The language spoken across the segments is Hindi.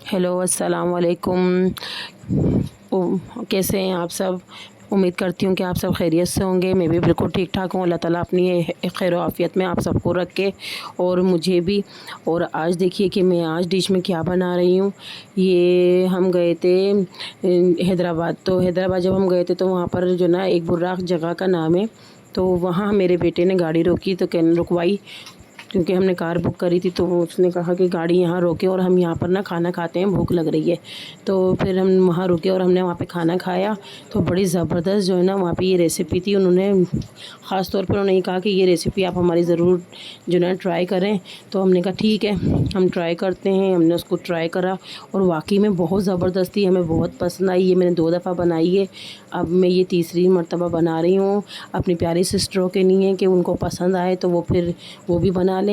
हेलो अस्सलाम वालेकुम। कैसे हैं आप सब? उम्मीद करती हूँ कि आप सब खैरियत से होंगे। मैं भी बिल्कुल ठीक ठाक हूँ। अल्लाह ताला अपनी खैर आफ़ियत में आप सबको रखे और मुझे भी। और आज देखिए कि मैं आज डिश में क्या बना रही हूँ। ये हम गए थे हैदराबाद। तो हैदराबाद जब हम गए थे तो वहाँ पर जो ना एक बुर्राक जगह का नाम है। तो वहाँ मेरे बेटे ने गाड़ी रोकी तो कहने रुकवाई, क्योंकि हमने कार बुक करी थी। तो वो उसने कहा कि गाड़ी यहाँ रोके और हम यहाँ पर ना खाना खाते हैं, भूख लग रही है। तो फिर हम वहाँ रुके और हमने वहाँ पे खाना खाया। तो बड़ी ज़बरदस्त जो है ना वहाँ पे ये रेसिपी थी। उन्होंने ख़ास तौर पर उन्होंने ये कहा कि ये रेसिपी आप हमारी ज़रूर जो है ट्राई करें। तो हमने कहा ठीक है, हम ट्राई करते हैं। हमने उसको ट्राई करा और वाकई में बहुत ज़बरदस्त थी, हमें बहुत पसंद आई। ये मैंने 2 दफ़ा बनाई है, अब मैं ये तीसरी मर्तबा बना रही हूँ अपनी प्यारी सिस्टरों के लिए कि उनको पसंद आए तो वो फिर वो भी बना लें।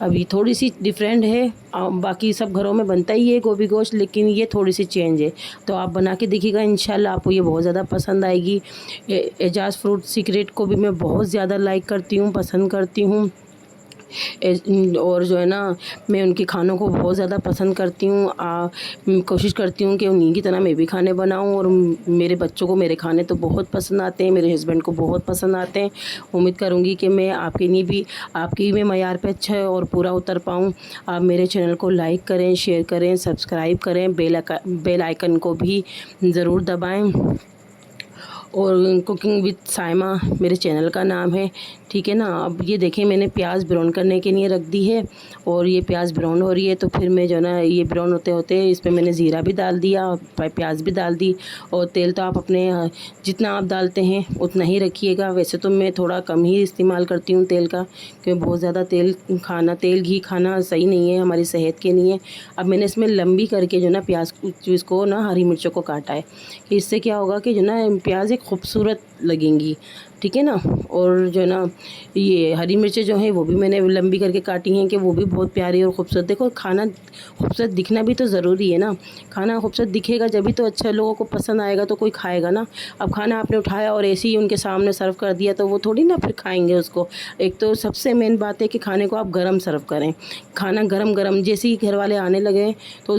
अभी थोड़ी सी डिफरेंट है, बाकी सब घरों में बनता ही है गोभी गोश्त, लेकिन ये थोड़ी सी चेंज है। तो आप बना के देखिएगा, इंशाल्लाह आपको ये बहुत ज़्यादा पसंद आएगी। एजाज़ फ्रूट सीक्रेट को भी मैं बहुत ज़्यादा लाइक करती हूँ, पसंद करती हूँ। और जो है ना मैं उनके खानों को बहुत ज़्यादा पसंद करती हूँ। कोशिश करती हूँ कि उन्हीं की तरह मैं भी खाने बनाऊँ। और मेरे बच्चों को मेरे खाने तो बहुत पसंद आते हैं, मेरे हस्बैंड को बहुत पसंद आते हैं। उम्मीद करूँगी कि मैं आपके लिए भी आपकी भी मयार पे अच्छा और पूरा उतर पाऊँ। आप मेरे चैनल को लाइक करें, शेयर करें, सब्सक्राइब करें, बेल आइकन को भी ज़रूर दबाएँ। और कुकिंग विद साइमा मेरे चैनल का नाम है, ठीक है ना। अब ये देखें मैंने प्याज ब्राउन करने के लिए रख दी है और ये प्याज ब्राउन हो रही है। तो फिर मैं जो ना ये ब्राउन होते होते इसमें मैंने ज़ीरा भी डाल दिया, प्याज भी डाल दी। और तेल तो आप अपने जितना आप डालते हैं उतना ही रखिएगा। वैसे तो मैं थोड़ा कम ही इस्तेमाल करती हूँ तेल का, क्योंकि बहुत ज़्यादा तेल घी खाना सही नहीं है हमारी सेहत के लिए। अब मैंने इसमें लंबी करके जो ना प्याज इसको ना हरी मिर्चों को काटा है कि इससे क्या होगा कि जो ना प्याज एक खूबसूरत लगेंगी, ठीक है ना। और जो है ना ये हरी मिर्चें जो हैं वो भी मैंने लंबी करके काटी हैं कि वो भी बहुत प्यारी और खूबसूरत। देखो खाना खूबसूरत दिखना भी तो ज़रूरी है ना, खाना खूबसूरत दिखेगा जब भी तो अच्छा लोगों को पसंद आएगा तो कोई खाएगा ना। अब खाना आपने उठाया और ऐसे ही उनके सामने सर्व कर दिया तो वो थोड़ी ना फिर खाएंगे उसको। एक तो सबसे मेन बात है कि खाने को आप गरम सर्व करें। खाना गरम गरम जैसे ही घर वाले आने लगे तो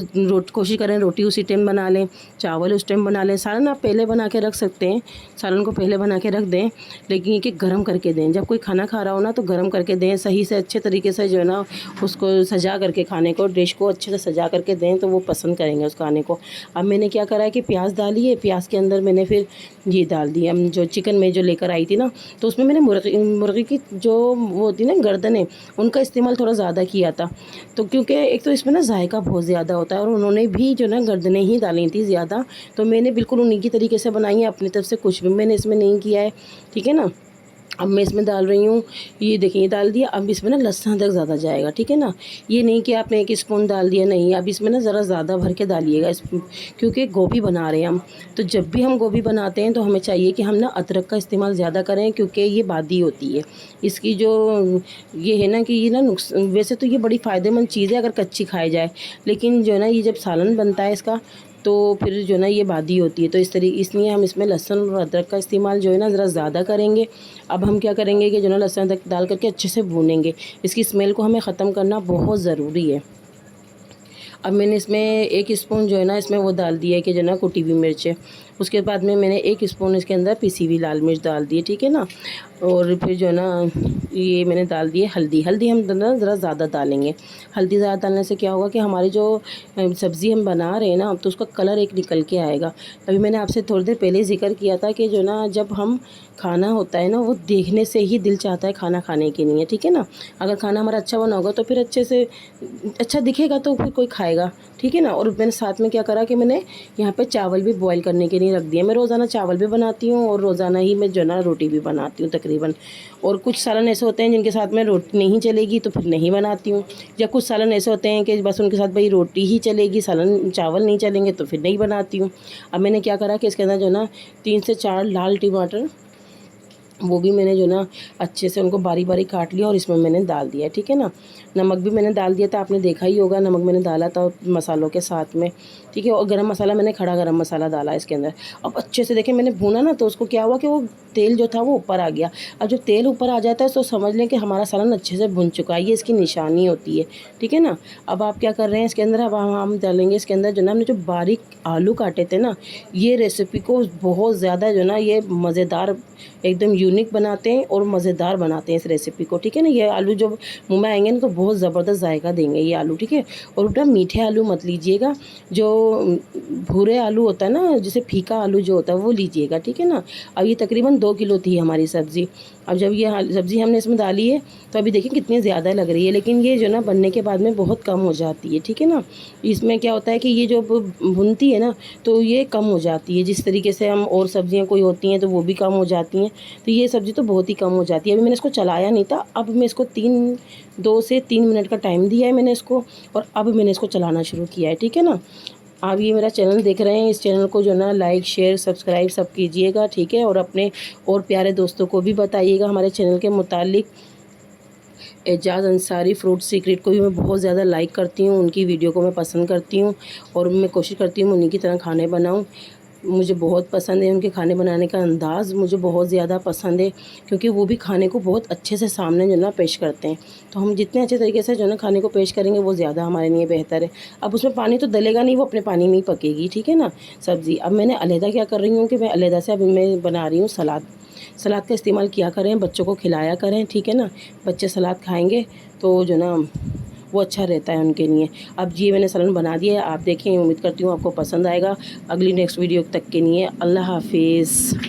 कोशिश करें रोटी उसी टाइम बना लें, चावल उस टाइम बना लें। सालन आप पहले बना के रख सकते हैं, सालन को पहले बना के रख दें, लेकिन ये कि गर्म करके दें। जब कोई खाना खा रहा हो ना तो गर्म करके दें, सही से अच्छे तरीके से जो है ना उसको सजा करके खाने को डिश को अच्छे से सजा करके दें तो वो पसंद करेंगे उस खाने को। अब मैंने क्या करा है कि प्याज डाली है, प्याज के अंदर मैंने फिर ये डाल दिया जो चिकन में जो लेकर आई थी ना, तो उसमें मैंने मुर्गी की जो वो होती ना गर्दनें, उनका इस्तेमाल थोड़ा ज़्यादा किया था। तो क्योंकि एक तो इसमें ना जायका बहुत ज़्यादा होता है और उन्होंने भी जो ना गर्दनें ही डाली थी ज़्यादा, तो मैंने बिल्कुल उन्हीं की तरीके से बनाई है, अपनी तरफ से कुछ भी मैंने इसमें नहीं किया है, ठीक है ना। अब मैं इसमें डाल रही हूँ, ये देखिए ये डाल दिया। अब इसमें ना लहसुन अदरक ज़्यादा जाएगा, ठीक है ना। ये नहीं कि आपने 1 स्पून डाल दिया, नहीं। अब इसमें ना ज़रा ज़्यादा भर के डालिएगा क्योंकि गोभी बना रहे हैं हम। तो जब भी हम गोभी बनाते हैं तो हमें चाहिए कि हम ना अदरक का इस्तेमाल ज़्यादा करें, क्योंकि ये बादी होती है इसकी जो ये है ना कि ये ना वैसे तो ये बड़ी फ़ायदेमंद चीज़ है अगर कच्ची खाई जाए, लेकिन जो है ना ये जब सालन बनता है इसका तो फिर जो ना ये बादी होती है। तो इसलिए हम इसमें लहसुन और अदरक का इस्तेमाल जो है ना ज़रा ज़्यादा करेंगे। अब हम क्या करेंगे कि जो ना लहसुन अदरक डाल करके अच्छे से भूनेंगे, इसकी स्मेल को हमें ख़त्म करना बहुत ज़रूरी है। अब मैंने इसमें 1 स्पून जो है ना इसमें वो डाल दिया है कि जो ना कुटी हुई मिर्च है। उसके बाद में मैंने 1 स्पून इसके अंदर पिसी हुई लाल मिर्च डाल दी है, ठीक है ना। और फिर जो है ना ये मैंने डाल दी है हल्दी हम ना ज़रा ज़्यादा डालेंगे। हल्दी ज़्यादा डालने से क्या होगा कि हमारी जो सब्ज़ी हम बना रहे हैं ना तो उसका कलर एक निकल के आएगा। अभी मैंने आपसे थोड़ी देर पहले ज़िक्र किया था कि जो ना जब हम खाना होता है ना वो देखने से ही दिल चाहता है खाना खाने के लिए, ठीक है ना। अगर खाना हमारा अच्छा बना होगा तो फिर अच्छे से अच्छा दिखेगा तो फिर कोई खाएगा, ठीक है ना। और मैंने साथ में क्या करा कि मैंने यहाँ पे चावल भी बॉईल करने के लिए रख दिया। मैं रोज़ाना चावल भी बनाती हूँ और रोज़ाना ही मैं जो ना रोटी भी बनाती हूँ तकरीबन। और कुछ सालन ऐसे होते हैं जिनके साथ में रोटी नहीं चलेगी तो फिर नहीं बनाती हूँ, या कुछ सालन ऐसे होते हैं कि बस उनके साथ भाई रोटी ही चलेगी, सालन चावल नहीं चलेंगे तो फिर नहीं बनाती हूँ। अब मैंने क्या करा कि इसके अंदर जो ना 3 से 4 लाल टमाटर वो भी मैंने जो ना अच्छे से उनको बारी बारी काट लिया और इसमें मैंने डाल दिया, ठीक है ना। नमक भी मैंने डाल दिया था, आपने देखा ही होगा, नमक मैंने डाला था मसालों के साथ में, ठीक है। और गरम मसाला मैंने खड़ा गरम मसाला डाला इसके अंदर। अब अच्छे से देखिए मैंने भूना ना, तो उसको क्या हुआ कि वो तेल जो था वो ऊपर आ गया। अब जब तेल ऊपर आ जाता है तो समझ लें कि हमारा सालन अच्छे से भुन चुका है, ये इसकी निशानी होती है, ठीक है ना। अब आप क्या कर रहे हैं इसके अंदर, अब हम डालेंगे इसके अंदर जो ना हमने जो बारीक आलू काटे थे ना, ये रेसिपी को बहुत ज़्यादा जो ना ये मज़ेदार एकदम यूनिक बनाते हैं और मज़ेदार बनाते हैं इस रेसिपी को, ठीक है ना। ये आलू जब मुँह में आएंगे ना तो बहुत ज़बरदस्त जायका देंगे ये आलू, ठीक है। और उल्टा मीठे आलू मत लीजिएगा, जो भूरे आलू होता है ना, जिसे फीका आलू जो होता है वो लीजिएगा, ठीक है ना। अब ये तकरीबन 2 किलो थी हमारी सब्ज़ी। अब जब ये सब्ज़ी हमने इसमें डाली है तो अभी देखिए कितनी ज़्यादा लग रही है, लेकिन ये जो ना बनने के बाद में बहुत कम हो जाती है, ठीक है ना। इसमें क्या होता है कि ये जो भुनती है ना तो ये कम हो जाती है, जिस तरीके से हम और सब्ज़ियाँ कोई होती हैं तो वो भी कम हो जाती हैं, तो ये सब्ज़ी तो बहुत ही कम हो जाती है। अभी मैंने इसको चलाया नहीं था, अब मैं इसको 2 से 3 मिनट का टाइम दिया है मैंने इसको, और अब मैंने इसको चलाना शुरू किया है, ठीक है ना। आप ये मेरा चैनल देख रहे हैं, इस चैनल को जो ना लाइक शेयर सब्सक्राइब सब कीजिएगा, ठीक है। और अपने और प्यारे दोस्तों को भी बताइएगा हमारे चैनल के मुतालिक। एजाज़ अंसारी फ्रूट सीक्रेट को भी मैं बहुत ज़्यादा लाइक करती हूँ, उनकी वीडियो को मैं पसंद करती हूँ और मैं कोशिश करती हूँ उन्हीं की तरह खाने बनाऊँ। मुझे बहुत पसंद है उनके खाने बनाने का अंदाज़, मुझे बहुत ज़्यादा पसंद है, क्योंकि वो भी खाने को बहुत अच्छे से सामने जो ना पेश करते हैं। तो हम जितने अच्छे तरीके से जो ना खाने को पेश करेंगे वो ज़्यादा हमारे लिए बेहतर है। अब उसमें पानी तो डलेगा नहीं, वो अपने पानी में ही पकेगी, ठीक है ना सब्ज़ी। अब मैंने अलहदा क्या कर रही हूँ कि मैं अलहदा से अब मैं बना रही हूँ सलाद। सलाद का इस्तेमाल किया करें, बच्चों को खिलाया करें, ठीक है ना। बच्चे सलाद खाएँगे तो जो ना वो अच्छा रहता है उनके लिए। अब ये मैंने सलन बना दिया है, आप देखें, उम्मीद करती हूँ आपको पसंद आएगा। अगली नेक्स्ट वीडियो तक के लिए अल्लाह हाफिज़।